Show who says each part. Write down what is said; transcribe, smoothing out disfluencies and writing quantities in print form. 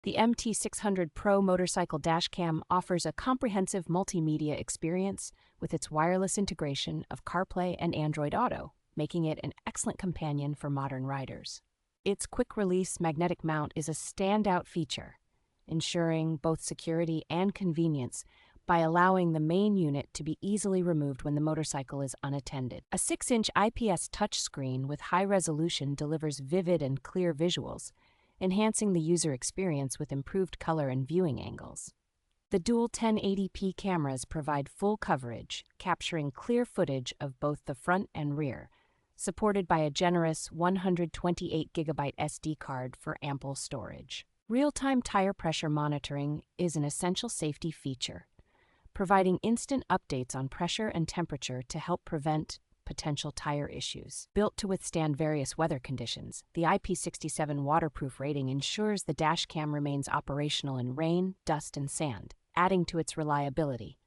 Speaker 1: The MT600 Pro motorcycle dashcam offers a comprehensive multimedia experience with its wireless integration of CarPlay and Android Auto, making it an excellent companion for modern riders. Its quick-release magnetic mount is a standout feature, ensuring both security and convenience by allowing the main unit to be easily removed when the motorcycle is unattended. A 6-inch IPS touchscreen with high resolution delivers vivid and clear visuals, enhancing the user experience with improved color and viewing angles. The dual 1080p cameras provide full coverage, capturing clear footage of both the front and rear, supported by a generous 128GB SD card for ample storage. Real-time tire pressure monitoring is an essential safety feature, providing instant updates on pressure and temperature to help prevent potential tire issues. Built to withstand various weather conditions, the IP67 waterproof rating ensures the dashcam remains operational in rain, dust, and sand, adding to its reliability.